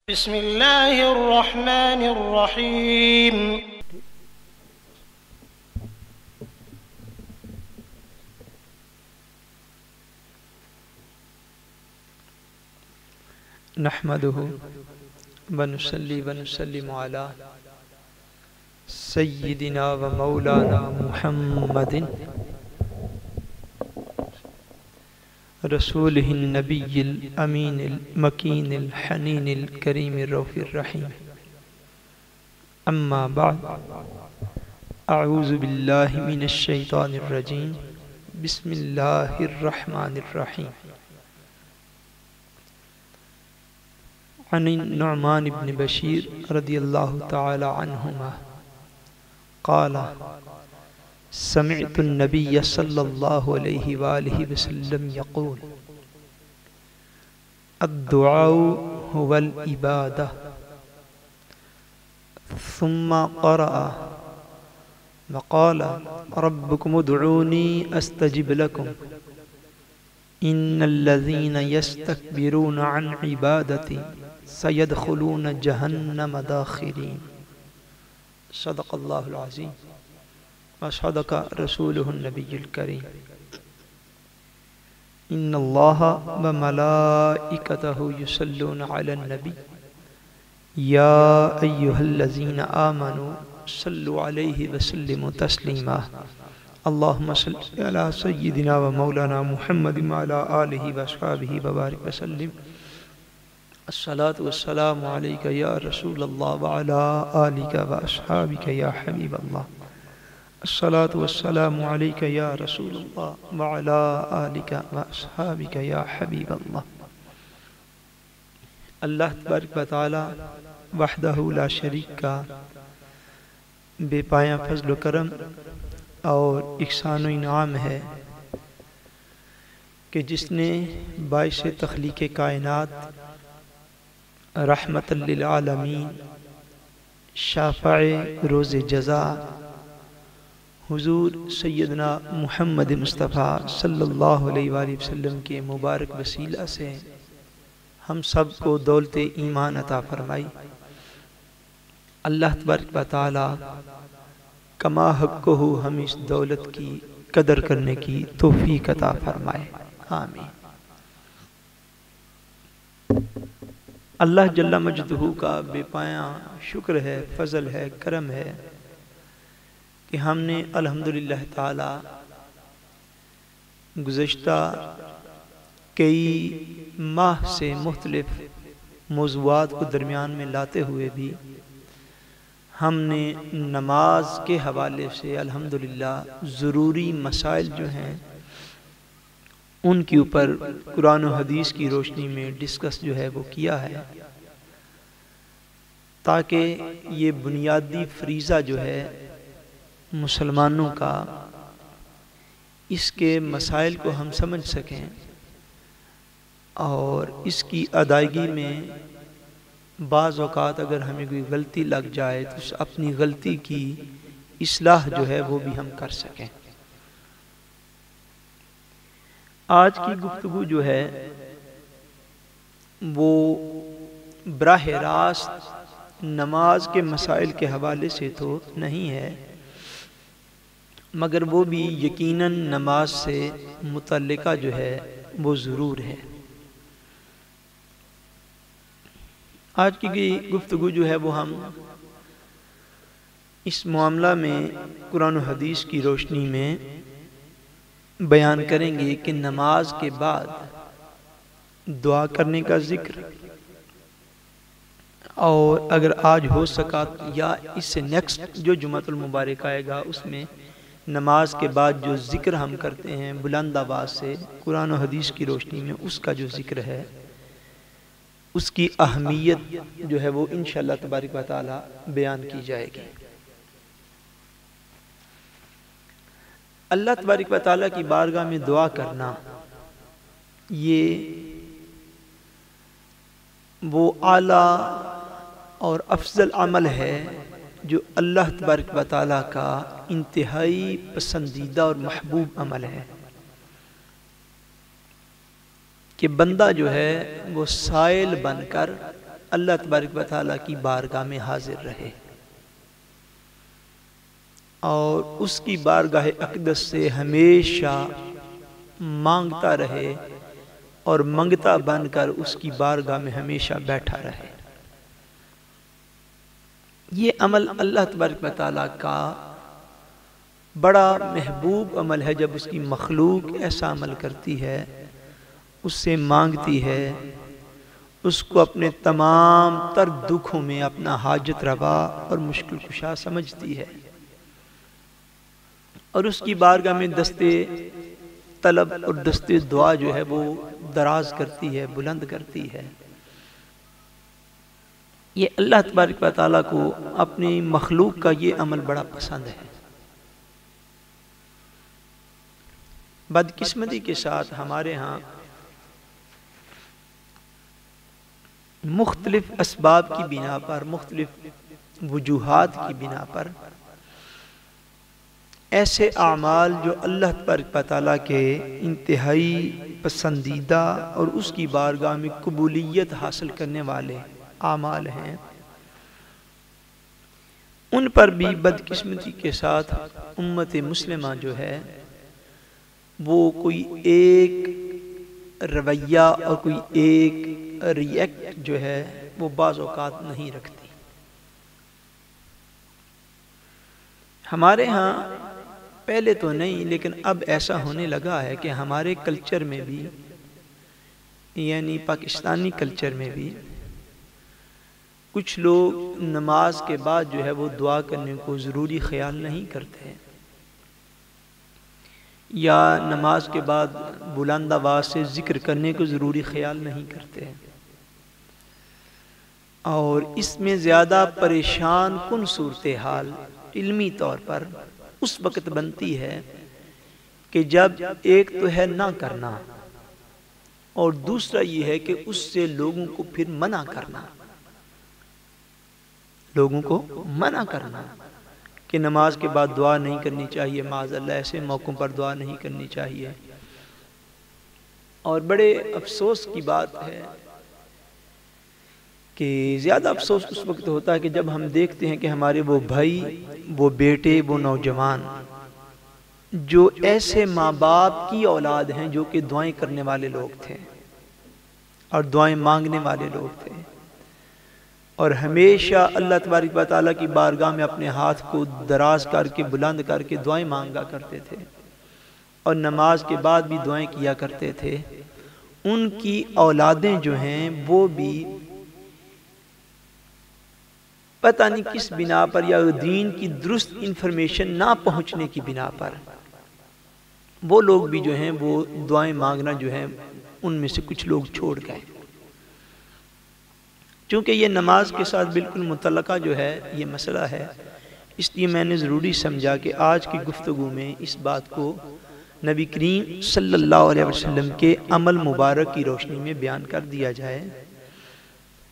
بسم اللہ الرحمن الرحیم۔ نحمده ونصلي ونسلم على سيدنا ومولانا محمد رسوله النبي الأمين المكين الحنين الكريم الرؤوف الرحيم. أما بعد، أعوذ بالله من الشيطان الرجيم. بسم الله الرحمن الرحيم. عن النعمان بن بشير رضي الله تعالى عنهما قال: سمعت النبي صلى الله عليه وآله وسلم يقول: الدعاء هو العبادة. ثم قرأ وقال: ربكم ادعوني أستجب لكم إن الذين يستكبرون عن عبادتي سيدخلون جهنم داخرين. صدق الله العظيم وصدق رسوله النبي الكريم. إن الله وملائكته يصلون على النبي يا أيها الذين آمنوا صلوا عليه وسلموا تسليما. اللهم صل على سيدنا ومولانا محمد وعلى آله وصحبه وبارك وسلم. الصلاة والسلام عليك يا رسول الله وعلى آلك وأصحابك يا حبيب الله. الصلاة والسلام عليك يا رسول الله وعلى آلك وأصحابك يا حبيب الله. اللہ تبارک و تعالی وحدہ لا شریک کا بے پایاں فضل و کرم اور احسان و انعام ہے کہ جس نے باعث تخلیق کائنات، رحمت للعالمین، شافع روز جزا حضور سیدنا محمد مصطفیٰ صلی اللہ علیہ وآلہ وسلم کے مبارک وسیلہ سے ہم سب کو دولت ایمان عطا فرمائی. اللہ تبارک و تعالی کما حقہ ہم اس دولت کی قدر کرنے کی توفیق عطا فرمائے. آمین. اللہ جل مجدہ کا بے پایاں شکر ہے، فضل ہے، کرم ہے کہ ہم نے الحمدللہ تعالی گزشتہ کئی ماہ سے مختلف موضوعات کو درمیان میں لاتے ہوئے بھی ہم نے نماز کے حوالے سے الحمدللہ ضروری مسائل جو ہیں ان کے اوپر قرآن و حدیث کی روشنی میں ڈسکس جو ہے وہ کیا ہے، تاکہ یہ بنیادی فریضہ جو ہے مسلمانوں کا، اس کے مسائل کو ہم سمجھ سکیں اور اس کی ادائیگی میں بعض اوقات اگر ہمیں کوئی غلطی لگ جائے تو اپنی غلطی کی اصلاح جو ہے وہ بھی ہم کر سکیں. آج کی گفتگو جو ہے وہ براہ راست نماز کے مسائل کے حوالے سے تو نہیں ہے، مگر وہ بھی یقیناً نماز سے متعلقہ جو ہے وہ ضرور ہے. آج کی گفتگو جو ہے وہ ہم اس معاملہ میں قرآن و حدیث کی روشنی میں بیان کریں گے کہ نماز کے بعد دعا کرنے کا ذکر، اور اگر آج ہو سکا یا اس سے نیکسٹ جو جمعۃ المبارک آئے گا اس میں نماز کے بعد جو ذکر ہم کرتے ہیں بلند آواز سے قرآن و حدیث کی روشنی میں، اس کا جو ذکر ہے اس کی اہمیت جو ہے وہ انشاءاللہ تبارک و تعالی بیان کی جائے گی. اللہ تبارک و تعالی کی بارگاہ میں دعا کرنا یہ وہ اعلیٰ اور افضل عمل ہے جو اللہ تبارک و تعالی کا انتہائی پسندیدہ اور محبوب عمل ہے. کہ بندہ جو ہے وہ سائل بن کر اللہ تبارک و تعالیٰ کی بارگاہ میں حاضر رہے اور اس کی بارگاہ اقدس سے ہمیشہ مانگتا رہے اور منگتا بن کر اس کی بارگاہ میں ہمیشہ بیٹھا رہے۔ یہ عمل اللہ تبارک و تعالیٰ کا بڑا محبوب عمل ہے۔ جب اس کی مخلوق ایسا عمل کرتی ہے، اس سے مانگتی ہے، اس کو اپنے تمام تر دکھوں میں اپنا حاجت روا اور مشکل کشا سمجھتی ہے اور اس کی بارگاہ میں دستے طلب اور دستے دعا جو ہے وہ دراز کرتی ہے، بلند کرتی ہے۔ یہ اللہ تبارک و تعالیٰ کو اپنی مخلوق کا یہ عمل بڑا پسند ہے۔ بدقسمتی کے ساتھ ہمارے ہاں مختلف اسباب کی بنا پر، مختلف وجوہات کی بنا پر ایسے اعمال جو اللہ تبارک و تعالیٰ کے انتہائی پسندیدہ اور اس کی بارگاہ میں قبولیت حاصل کرنے والے اعمال ہیں، ان پر بھی بدقسمتی کے ساتھ امت مسلمہ جو ہے وہ کوئی ایک رویہ اور کوئی ایک ریئیکٹ جو ہے وہ بعض اوقات نہیں رکھتی۔ ہمارے ہاں پہلے تو نہیں، لیکن اب ایسا ہونے لگا ہے کہ ہمارے کلچر میں بھی، یعنی پاکستانی کلچر میں بھی، کچھ لوگ نماز کے بعد جو ہے وہ دعا کرنے کو ضروری خیال نہیں کرتے، یا نماز کے بعد بلند آواز سے ذکر کرنے کو ضروری خیال نہیں کرتے، اور اس میں زیادہ پریشان کن صورتحال علمی طور پر اس وقت بنتی ہے کہ جب ایک تو ہے نہ کرنا اور دوسرا یہ ہے کہ اس سے لوگوں کو پھر منع کرنا، لوگوں کو منع کرنا کہ نماز کے بعد دعا نہیں کرنی چاہیے، معاذ اللہ ایسے موقعوں پر دعا نہیں کرنی چاہیے۔ اور بڑے افسوس کی بات ہے کہ زیادہ افسوس اس وقت ہوتا ہے کہ جب ہم دیکھتے ہیں کہ ہمارے وہ بھائی، وہ بیٹے، وہ نوجوان جو ایسے ماں باپ کی اولاد ہیں جو کہ دعائیں کرنے والے لوگ تھے اور دعائیں مانگنے والے لوگ تھے، اور ہمیشہ اللہ تبارک و تعالیٰ کی بارگاہ میں اپنے ہاتھ کو دراز کر کے بلند کر کے دعائیں مانگا کرتے تھے اور نماز کے بعد بھی دعائیں کیا کرتے تھے، ان کی اولادیں جو ہیں وہ بھی پتہ نہیں کس بنا پر، یا دین کی درست انفارمیشن نہ پہنچنے کی بنا پر، وہ لوگ بھی جو ہیں وہ دعائیں مانگنا جو ہے ان میں سے کچھ لوگ چھوڑ گئے۔ چونکہ یہ نماز کے ساتھ بالکل متعلقہ جو ہے یہ مسئلہ ہے، اس لیے میں نے ضروری سمجھا کہ آج کی گفتگو میں اس بات کو نبی کریم صلی اللہ علیہ وسلم کے عمل مبارک کی روشنی میں بیان کر دیا جائے،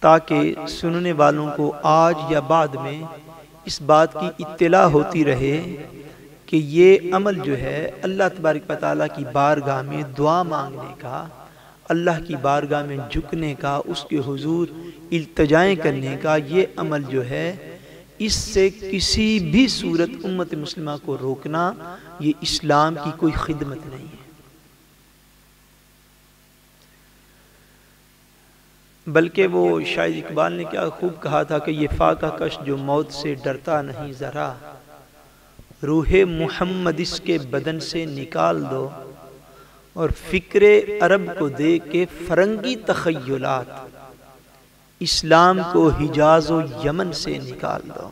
تاکہ سننے والوں کو آج یا بعد میں اس بات کی اطلاع ہوتی رہے کہ یہ عمل جو ہے اللہ تبارک و تعالیٰ کی بارگاہ میں دعا مانگنے کا، اللہ کی بارگاہ میں جھکنے کا، اس کے حضور التجائیں کرنے کا، یہ عمل جو ہے اس سے کسی بھی صورت امت مسلمہ کو روکنا یہ اسلام کی کوئی خدمت نہیں ہے، بلکہ وہ شاعر اقبال نے کیا خوب کہا تھا کہ یہ فاقہ کش جو موت سے ڈرتا نہیں ذرا، روح محمد اس کے بدن سے نکال دو، اور فکر عرب کو دے کے فرنگی تخیلات، اسلام کو حجاز و یمن سے نکال دو۔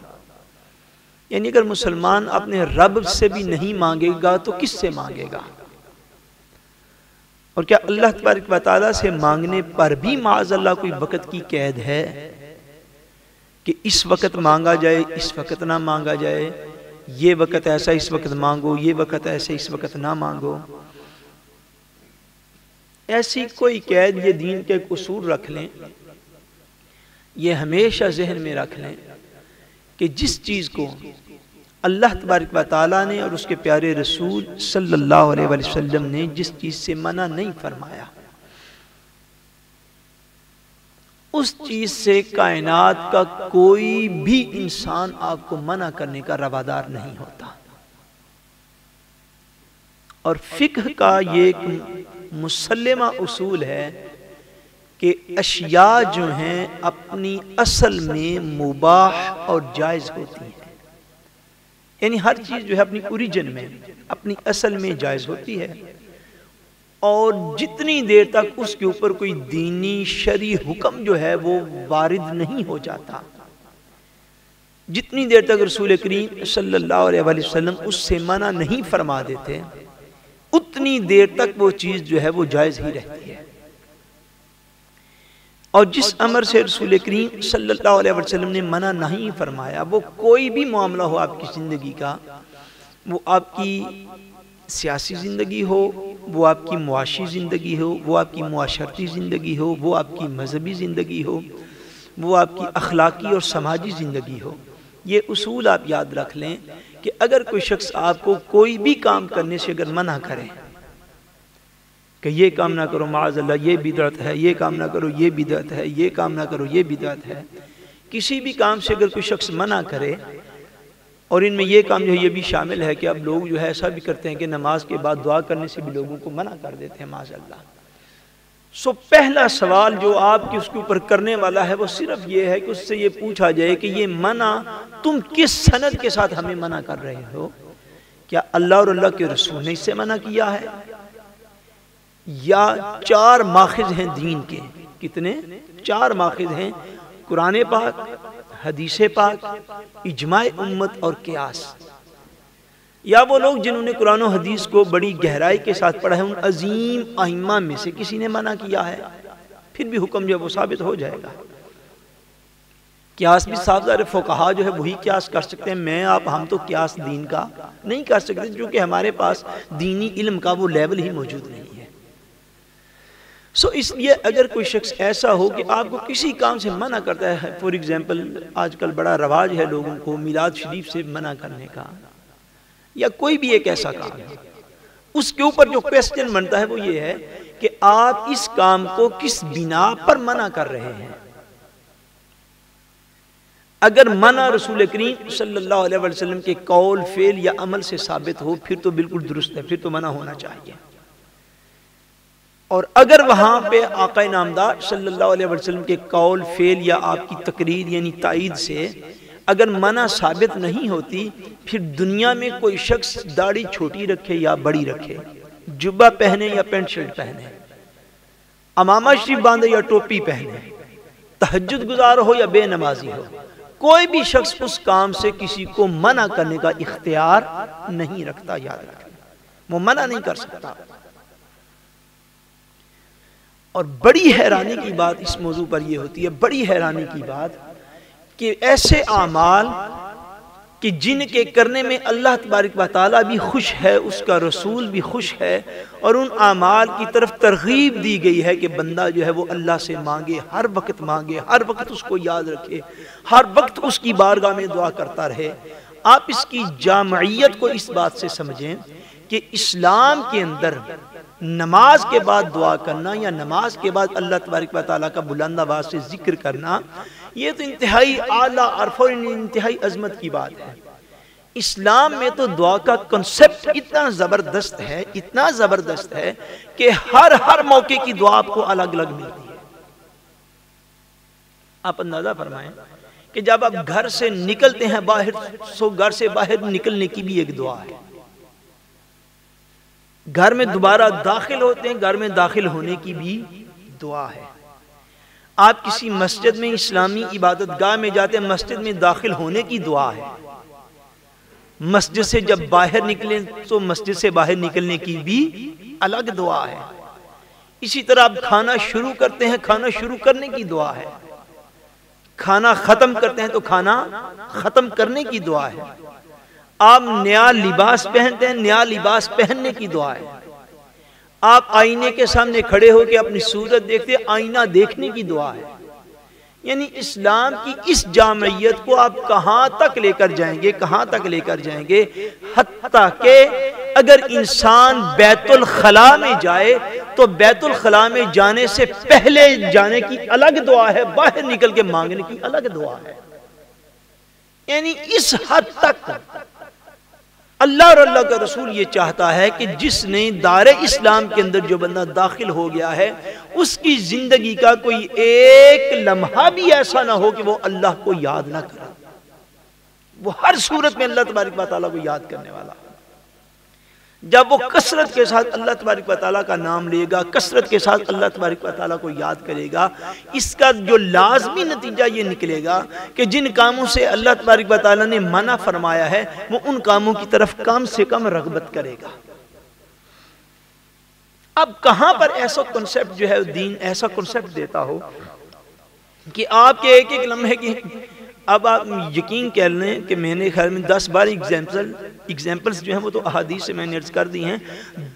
یعنی اگر مسلمان اپنے رب سے بھی نہیں مانگے گا تو کس سے مانگے گا؟ اور کیا اللہ تبارک و تعالیٰ سے مانگنے پر بھی معاذ اللہ کوئی وقت کی قید ہے کہ اس وقت مانگا جائے، اس وقت نہ مانگا جائے، یہ وقت ایسا اس وقت مانگو، یہ وقت ایسے اس وقت نہ مانگو؟ ایسی کوئی قید، یہ دین کے اصول رکھ لیں، یہ ہمیشہ ذہن میں رکھ لیں کہ جس چیز کو اللہ تبارک و تعالیٰ نے اور اس کے پیارے رسول صلی اللہ علیہ وسلم نے جس چیز سے منع نہیں فرمایا، اس چیز سے کائنات کا کوئی بھی انسان آپ کو منع کرنے کا روادار نہیں ہوتا. اور فقہ کا یہ ایک مسلمہ اصول ہے کہ اشیاء جو ہیں اپنی اصل میں مباح اور جائز ہوتی ہیں. یعنی ہر چیز جو ہے اپنی اوریجن میں اپنی اصل میں جائز ہوتی ہے، اور جتنی دیر تک اس کے اوپر کوئی دینی شرعی حکم جو ہے وہ وارد نہیں ہو جاتا، جتنی دیر تک رسول کریم صلی اللہ علیہ وسلم اس سے منع نہیں فرما دیتے، اتنی دیر تک وہ چیز جو ہے وہ جائز ہی رہتی ہے. اور جس امر سے رسول کریم صلی اللہ علیہ وسلم نے منع نہیں فرمایا، وہ کوئی بھی معاملہ ہو آپ کی زندگی کا، وہ آپ کی سیاسی زندگی ہو، وہ آپ کی معاشی زندگی ہو، وہ آپ کی معاشرتی زندگی ہو، وہ آپ کی مذہبی زندگی ہو، وہ آپ کی اخلاقی اور سماجی زندگی ہو، یہ اصول آپ یاد رکھ لیں کہ اگر کوئی شخص آپ کو کوئی بھی کام کرنے سے اگر منع کرے کہ یہ کام نہ کرو معاذ اللہ یہ بدعت ہے، یہ کام نہ کرو یہ بدعت ہے، یہ کام نہ کرو یہ بدعت ہے، کسی بھی کام سے اگر کوئی شخص منع کرے، اور ان میں یہ کام جو ہے یہ بھی شامل ہے کہ اب لوگ جو ہے ایسا بھی کرتے ہیں کہ نماز کے بعد دعا کرنے سے بھی لوگوں کو منع کر دیتے ہیں معاذ اللہ. سو پہلا سوال جو آپ کی اس کے اوپر کرنے والا ہے وہ صرف یہ ہے کہ اس سے یہ پوچھا جائے کہ یہ منع تم کس سند کے ساتھ ہمیں منع کر رہے ہو؟ کیا اللہ اور اللہ کے رسول نے اس سے منع کیا ہے، یا 4 ماخذ ہیں دین کے؟ کتنے؟ 4 ماخذ ہیں، قرآن پاک، حدیث پاک، اجماع امت اور قیاس. یا وہ لوگ جنہوں نے قرآن و حدیث کو بڑی گہرائی کے ساتھ پڑھا ہے، ان عظیم ائمہ میں سے کسی نے منع کیا ہے، پھر بھی حکم جو ہے وہ ثابت ہو جائے گا. قیاس بھی صاف ظاہر فقہا جو ہے وہی قیاس کر سکتے ہیں، ہم تو قیاس دین کا نہیں کر سکتے، کیونکہ ہمارے پاس دینی علم کا وہ لیول ہی موجود نہیں ہے. اس لیے اگر کوئی شخص ایسا ہو کہ آپ کو کسی کام سے منع کرتا ہے، فور ایگزامپل آج کل بڑا رواج ہے لوگوں کو میلاد شریف سے منع کرنے کا، یا کوئی بھی ایک ایسا کام ہے، اس کے اوپر جو کویسچن بنتا ہے وہ یہ ہے کہ آپ اس کام کو کس بنا پر منع کر رہے ہیں. اگر منع رسول کریم صلی اللہ علیہ وسلم کے قول، فعل یا عمل سے ثابت ہو پھر تو بالکل درست ہے، پھر تو منع ہونا چاہیے. اور اگر وہاں پہ آقا نامدار صلی اللہ علیہ وسلم کے قول، فعل یا آپ کی تقریر یعنی تائید سے اگر منع ثابت نہیں ہوتی، پھر دنیا میں کوئی شخص داڑھی چھوٹی رکھے یا بڑی رکھے، جبہ پہنے یا پینٹ شرٹ پہنے، امامہ شریف باندھے یا ٹوپی پہنے، تہجد گزار ہو یا بے نمازی ہو، کوئی بھی شخص اس کام سے کسی کو منع کرنے کا اختیار نہیں رکھتا. یاد رکھیں، وہ منع نہیں کر سکتا. اور بڑی حیرانی کی بات اس موضوع پر یہ ہوتی ہے، بڑی حیرانی کی بات کہ ایسے اعمال کہ جن کے کرنے میں اللہ تبارک و تعالیٰ بھی خوش ہے، اس کا رسول بھی خوش ہے، اور ان اعمال کی طرف ترغیب دی گئی ہے کہ بندہ جو ہے وہ اللہ سے مانگے، ہر وقت مانگے، ہر وقت اس کو یاد رکھے، ہر وقت اس کی بارگاہ میں دعا کرتا رہے. آپ اس کی جامعیت کو اس بات سے سمجھیں کہ اسلام کے اندر نماز کے بعد دعا کرنا یا نماز کے بعد اللہ تبارک و تعالیٰ کا بلند آواز سے ذکر کرنا، یہ تو انتہائی اعلیٰ عرف اور انتہائی عظمت کی بات ہے. اسلام میں تو دعا کا کنسپٹ اتنا زبردست ہے، اتنا زبردست ہے کہ ہر موقع کی دعا آپ کو الگ الگ ملتی ہے. آپ اندازہ فرمائیں کہ جب آپ گھر سے نکلتے ہیں باہر، سو گھر سے باہر نکلنے کی بھی ایک دعا ہے. گھر میں دوبارہ داخل ہوتے ہیں، گھر میں داخل ہونے کی بھی دعا ہے. آپ کسی مسجد میں اسلامی عبادت گاہ میں جاتے ہیں، مسجد میں داخل ہونے کی دعا ہے. مسجد سے جب باہر نکلیں تو مسجد سے باہر نکلنے کی بھی الگ دعا ہے. اسی طرح آپ کھانا شروع کرتے ہیں، کھانا شروع کرنے کی دعا ہے. کھانا ختم کرتے ہیں تو کھانا ختم کرنے کی دعا ہے. آپ نیا لباس پہنتے ہیں، نیا لباس پہننے کی دعا ہے. آپ آئینے کے سامنے کھڑے ہو کے اپنی صورت دیکھتے ہیں، آئینہ دیکھنے کی دعا ہے. یعنی اسلام کی اس جامعیت کو آپ کہاں تک لے کر جائیں گے، کہاں تک لے کر جائیں گے، حتیٰ کہ اگر انسان بیت الخلاء میں جائے تو بیت الخلاء میں جانے سے پہلے جانے کی الگ دعا ہے، باہر نکل کے مانگنے کی الگ دعا ہے. یعنی اس حد تک اللہ اور اللہ کا رسول یہ چاہتا ہے کہ جس نے دار اسلام کے اندر جو بندہ داخل ہو گیا ہے اس کی زندگی کا کوئی ایک لمحہ بھی ایسا نہ ہو کہ وہ اللہ کو یاد نہ کرے. وہ ہر صورت میں اللہ تبارک و تعالیٰ کو یاد کرنے والا. جب وہ کثرت کے ساتھ اللہ تبارک و تعالیٰ کا نام لے گا، کثرت کے ساتھ اللہ تبارک و تعالیٰ کو یاد کرے گا، اس کا جو لازمی نتیجہ یہ نکلے گا کہ جن کاموں سے اللہ تبارک و تعالیٰ نے منع فرمایا ہے وہ ان کاموں کی طرف کم سے کم رغبت کرے گا. اب کہاں پر ایسا کنسپٹ جو ہے دین ایسا کنسپٹ دیتا ہو کہ آپ کے ایک ایک لمحے کی، اب آپ یقین کر لیں کہ میں نے خیال میں 10-12 ایگزامپلز جو ہیں وہ تو احادیث سے میں نے عرض کر دی ہیں،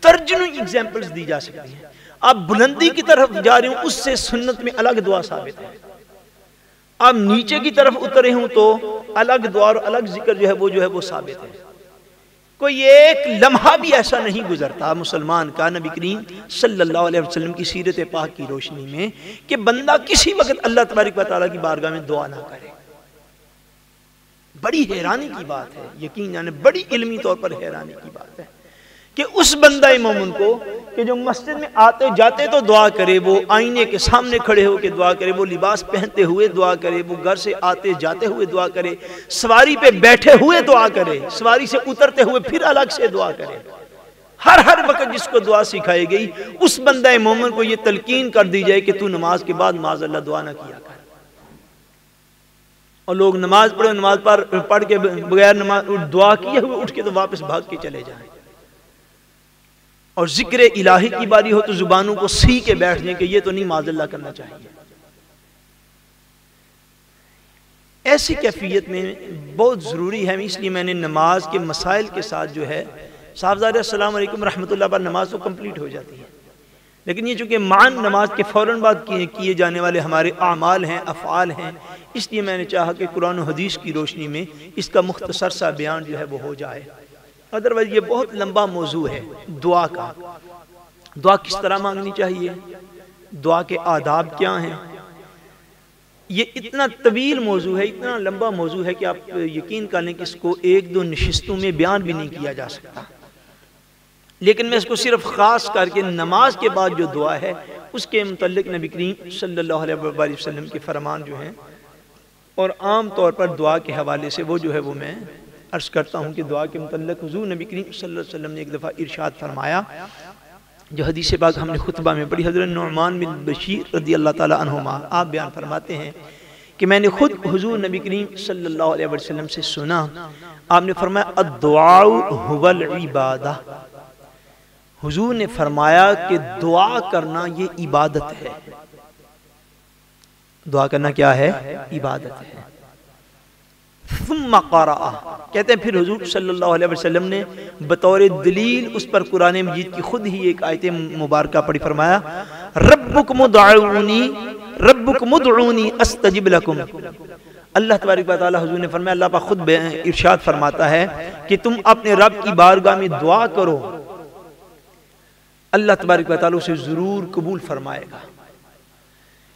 درجنوں ایگزامپلز دی جا سکتی ہیں. آپ بلندی کی طرف جا رہے ہوں اس سے سنت میں الگ دعا ثابت ہے، آپ نیچے کی طرف اترے ہوں تو الگ دعا اور الگ ذکر جو ہے وہ ثابت ہے. کوئی ایک لمحہ بھی ایسا نہیں گزرتا مسلمان کا نبی کریم صلی اللہ علیہ وسلم کی سیرت پاک کی روشنی میں کہ بندہ کسی وقت اللہ تبارک و تعالیٰ کی بارگاہ میں دعا نہ کرے. بڑی حیرانی کی بات ہے، یقین جانے بڑی علمی طور پر حیرانی کی بات ہے کہ اس بندہ مومن کو کہ جو مسجد میں آتے جاتے تو دعا کرے، وہ آئینے کے سامنے کھڑے ہو کے دعا کرے، وہ لباس پہنتے ہوئے دعا کرے، وہ گھر سے آتے جاتے ہوئے دعا کرے، سواری پہ بیٹھے ہوئے دعا کرے، سواری سے اترتے ہوئے پھر الگ سے دعا کرے. ہر وقت جس کو دعا سکھائی گئی اس بندہ مومن کو یہ تلقین کر دی جائے کہ تو نماز کے بعد معاذ اللہ دعا نہ کیا کر. اور لوگ نماز پڑھ کے بغیر نماز دعا کیے ہوئے اٹھ کے تو واپس بھاگ کے چلے جائیں، اور ذکر الہی کی باری ہو تو زبانوں کو سی کے بیٹھ جائیں کہ یہ تو نہیں معاذ اللہ کرنا چاہیے. ایسی کیفیت میں بہت ضروری ہے، اس لیے میں نے نماز کے مسائل کے ساتھ جو ہے صاحبزادہ السلام علیکم رحمۃ اللہ پر نماز تو کمپلیٹ ہو جاتی ہے، لیکن یہ چونکہ معن نماز کے فوراً بعد کیے جانے والے ہمارے اعمال ہیں، افعال ہیں، اس لیے میں نے چاہا کہ قرآن و حدیث کی روشنی میں اس کا مختصر سا بیان جو ہے وہ ہو جائے. ادروائز یہ بہت لمبا موضوع ہے دعا کا. دعا کس طرح مانگنی چاہیے، دعا کے آداب کیا ہیں، یہ اتنا طویل موضوع ہے، اتنا لمبا موضوع ہے کہ آپ یقین کر لیں کہ اس کو 1-2 نشستوں میں بیان بھی نہیں کیا جا سکتا. لیکن میں اس کو صرف خاص کر کے نماز کے بعد جو دعا ہے اس کے متعلق نبی کریم صلی اللہ علیہ وسلم کے فرمان جو ہیں، اور عام طور پر دعا کے حوالے سے وہ جو ہے وہ میں عرض کرتا ہوں کہ دعا کے متعلق حضور نبی کریم صلی اللہ علیہ وسلم نے ایک دفعہ ارشاد فرمایا جو حدیث پاک ہم نے خطبہ میں پڑھی. حضرت نعمان بن بشیر رضی اللہ تعالی عنہما آپ بیان فرماتے ہیں کہ میں نے خود حضور نبی کریم صلی اللہ علیہ وسلم سے سنا، آپ نے فرمایا الدعاء هو العبادہ. حضور نے فرمایا کہ دعا کرنا یہ عبادت ہے. دعا کرنا کیا ہے؟ عبادت ہے. ثم قرأ، کہتے ہیں پھر حضور صلی اللہ علیہ وسلم نے بطور دلیل اس پر قرآن مجید کی خود ہی ایک آیت مبارکہ پڑھی، فرمایا ربکم ادعونی استجب لکم. اللہ تبارک و تعالی حضور نے فرمایا، اللہ پاک خود ارشاد فرماتا ہے کہ تم اپنے رب کی بارگاہ میں دعا کرو، اللہ تبارک و تعالی اسے ضرور قبول فرمائے گا.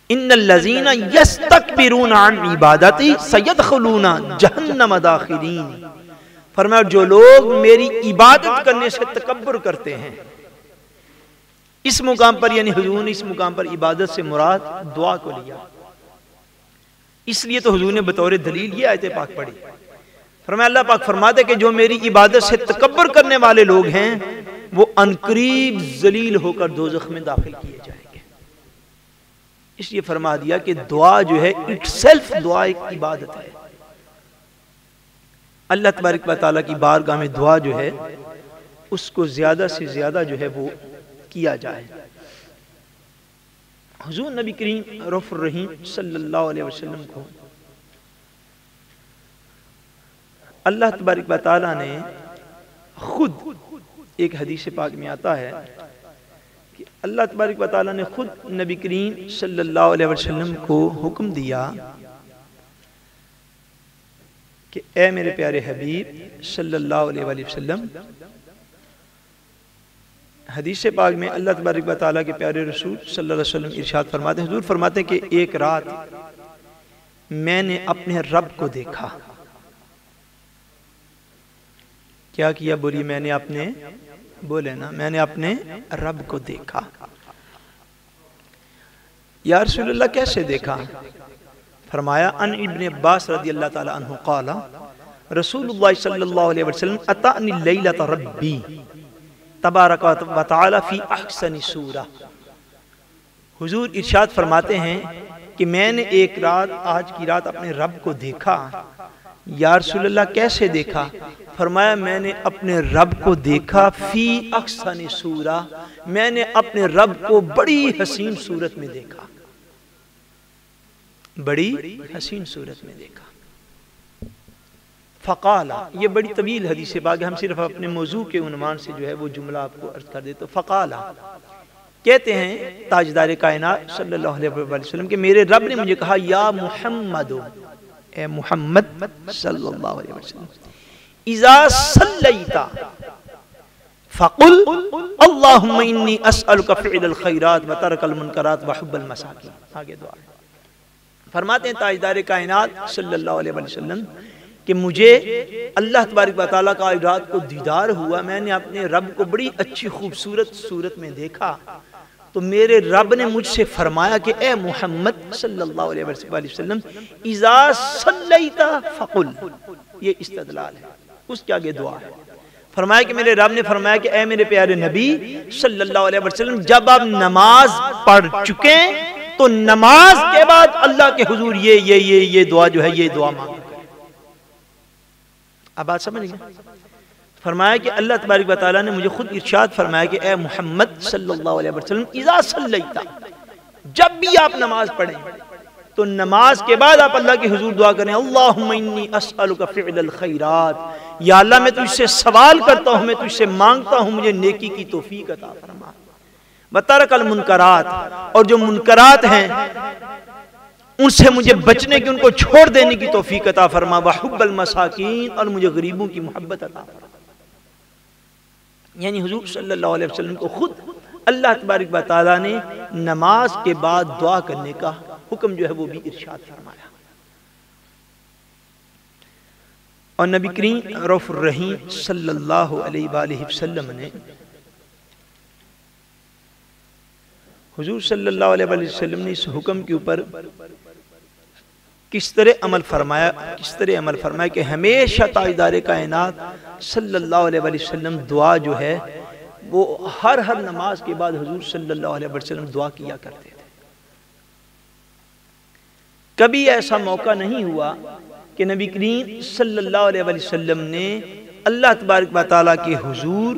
ان الذین یستکبرون عن عبادتی سیدخلون جہنم داخرین. فرمایا جو لوگ میری عبادت کرنے سے تکبر کرتے ہیں، اس مقام پر یعنی حضور نے اس مقام پر عبادت سے مراد دعا کو لیا، اس لیے تو حضور نے بطور دلیل یہ آیت پاک پڑھی. فرمایا اللہ پاک فرماتے کہ جو میری عبادت سے تکبر کرنے والے لوگ ہیں وہ عنقریب ذلیل ہو کر دوزخ میں داخل کیے جائیں گے. اس لیے فرما دیا کہ دعا جو ہے اٹ سیلف دعا ایک عبادت ہے. اللہ تبارک و تعالیٰ کی بارگاہ میں دعا جو ہے اس کو زیادہ سے زیادہ جو ہے وہ کیا جائے. حضور نبی کریم رؤوف الرحیم صلی اللہ علیہ وسلم کو اللہ تبارک و تعالیٰ نے خود، ایک حدیث پاک میں آتا ہے کہ اللہ تبارک و تعالیٰ نے خود نبی کریم صلی اللہ علیہ وسلم کو حکم دیا کہ اے میرے پیارے حبیب صلی اللہ علیہ وسلم، حدیث پاک میں اللہ تبارک و تعالیٰ کے پیارے رسول صلی اللہ علیہ وسلم ارشاد فرماتے ہیں، حضور فرماتے ہیں کہ ایک رات میں نے اپنے رب کو دیکھا. کیا کیا بولی؟ میں نے اپنے میں نے اپنے رب کو دیکھا. یا رسول اللہ کیسے دیکھا؟ فرمایا ان ابن عباس رضی اللہ تعالی عنہ قال رسول اللہ صلی اللہ علیہ وسلم اتانی لیلۃ ربی تبارک و تعالی فی احسن صورہ. حضور ارشاد فرماتے ہیں کہ میں نے ایک رات، آج کی رات، اپنے رب کو دیکھا. یا رسول اللہ کیسے دیکھا؟ فرمایا میں نے اپنے رب کو دیکھا فی احسن صورہ، میں نے اپنے رب کو بڑی حسین صورت میں دیکھا، بڑی حسین صورت میں دیکھا. فقال، یہ بڑی طویل حدیث پاک ہے، ہم صرف اپنے موضوع کے عنوان سے جو ہے وہ جملہ آپ کو عرض کر دیتا ہوں. فقال، کہتے ہیں تاجدار کائنات صلی اللہ علیہ وسلم کہ میرے رب نے مجھے کہا یا محمد، اے محمد صلی اللہ علیہ وسلم، اذا صلیت فقل اللہم انی اسألک فعل الخیرات وترک المنکرات وحب المساکین. آگے دعا ہے. فرماتے ہیں تاجدار کائنات صلی اللہ علیہ وسلم کہ مجھے اللہ تبارک و تعالیٰ کا رات کو دیدار ہوا، میں نے اپنے رب کو بڑی اچھی خوبصورت صورت میں دیکھا. تو میرے رب نے مجھ سے فرمایا کہ اے محمد صلی اللہ علیہ وسلم اذا صلیت فقل. یہ استدلال ہے، اس کے آگے دعا ہے. فرمایا کہ میرے رب نے فرمایا کہ اے میرے پیارے نبی صلی اللہ علیہ وسلم جب آپ نماز پڑھ چکے تو نماز کے بعد اللہ کے حضور یہ دعا جو ہے یہ دعا مانگو. اب بات سمجھ گئے؟ فرمایا کہ اللہ تبارک و تعالیٰ نے مجھے خود ارشاد فرمایا کہ اے محمد صلی اللہ علیہ وسلم اذا صلیت، جب بھی آپ نماز پڑھیں تو نماز کے بعد آپ اللہ کے حضور دعا کریں اللہم انی اسألک فعل الخیرات، یا اللہ میں تجھ سے سوال کرتا ہوں، میں تجھ سے مانگتا ہوں مجھے نیکی کی توفیق عطا فرما، وترک المنکرات، اور جو منکرات ہیں ان سے مجھے بچنے کی، ان کو چھوڑ دینے کی توفیق عطا فرما، وحب المساکین، اور مجھے غریبوں کی محبت عطا فرما. یعنی حضور صلی اللہ علیہ وسلم کو خود اللہ تبارک و تعالیٰ نے نماز کے بعد دعا کرنے کا حکم جو ہے وہ بھی ارشاد فرمایا. اور نبی کریم رؤوف الرحیم صلی اللہ علیہ وآلہ وسلم نے حضور صلی اللہ علیہ وسلم نے اس حکم کے اوپر کس طرح عمل فرمایا کہ ہمیشہ تاجدار کائنات صلی اللہ علیہ وسلم دعا جو ہے وہ ہر نماز کے بعد حضور صلی اللہ علیہ وسلم دعا کیا کرتے تھے. کبھی ایسا موقع نہیں ہوا کہ نبی کریم صلی اللہ علیہ وسلم نے اللہ تبارک و تعالیٰ کے حضور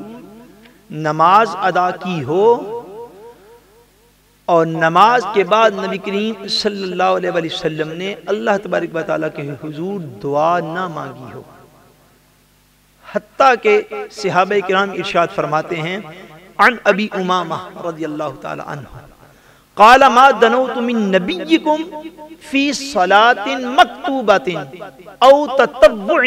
نماز ادا کی ہو اور نماز کے بعد نبی کریم صلی اللہ علیہ وسلم نے اللہ تبارک و تعالیٰ کے حضور دعا نہ مانگی ہو. حتیٰ کہ صحابہ کرام ارشاد فرماتے ہیں عن ابی امامہ رضی اللہ تعالی عنہ قال ما دنوت من نبیکم فی صلاة مکتوبة او تطوع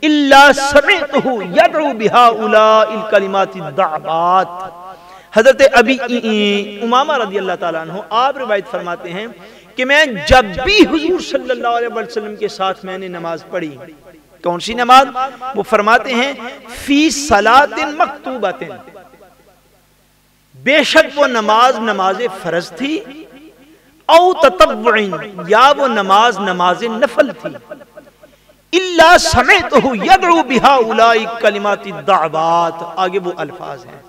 الا سمعته یدعو بهؤلاء الکلمات الدعبات. حضرت ابی امامہ رضی اللہ تعالیٰ عنہ آپ روایت فرماتے ہیں کہ میں جب بھی حضور صلی اللہ علیہ وسلم کے ساتھ میں نے نماز پڑھی. کون سی نماز؟ وہ فرماتے ہیں فی صلاۃ مکتوبۃ، بے شک وہ نماز فرض تھی، او تطوع، یا وہ نماز نفل تھی، الا سمعتہ یدعو بہؤلاء کلمات الدعوات. آگے وہ الفاظ ہیں،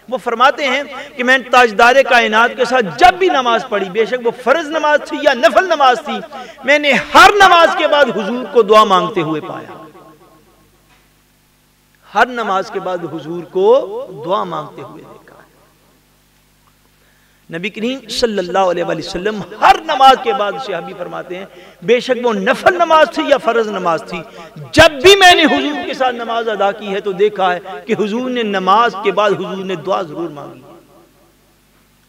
وہ فرماتے ہیں کہ میں تاجدار کائنات کے ساتھ جب بھی نماز پڑھی، بے شک وہ فرض نماز تھی یا نفل نماز تھی، میں نے ہر نماز کے بعد حضور کو دعا مانگتے ہوئے پایا. ہر نماز کے بعد حضور کو دعا مانگتے ہوئے دیکھا. نبی کریم صلی اللہ علیہ وسلم ہر نماز کے بعد صحابی فرماتے ہیں بے شک وہ نفل نماز تھی یا فرض نماز تھی، جب بھی میں نے حضور کے ساتھ نماز ادا کی ہے تو دیکھا ہے کہ حضور نے نماز کے بعد حضور نے دعا ضرور مانگی،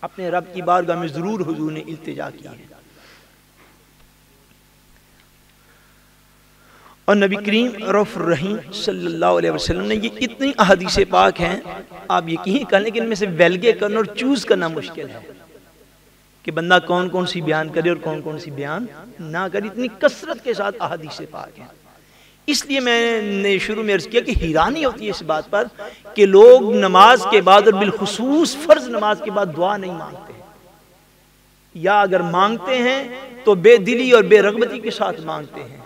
اپنے رب کی بارگاہ میں ضرور حضور نے التجا کی ہے. اور نبی کریم رؤوف الرحیم صلی اللہ علیہ وسلم نے یہ اتنی احادیث پاک ہیں، آپ یقین کر لیں کہ ان میں سے ویلگے کرنا اور چوز کرنا مشکل ہے کہ بندہ کون کون سی بیان کرے اور کون کون سی بیان نہ کرے، اتنی کثرت کے ساتھ احادیث پاک ہیں۔ اس لیے میں نے شروع میں عرض کیا کہ حیرانی ہوتی ہے اس بات پر کہ لوگ نماز کے بعد اور بالخصوص فرض نماز کے بعد دعا نہیں مانگتے ہیں، یا اگر مانگتے ہیں تو بے دلی اور بے رغبتی کے ساتھ مانگتے ہیں،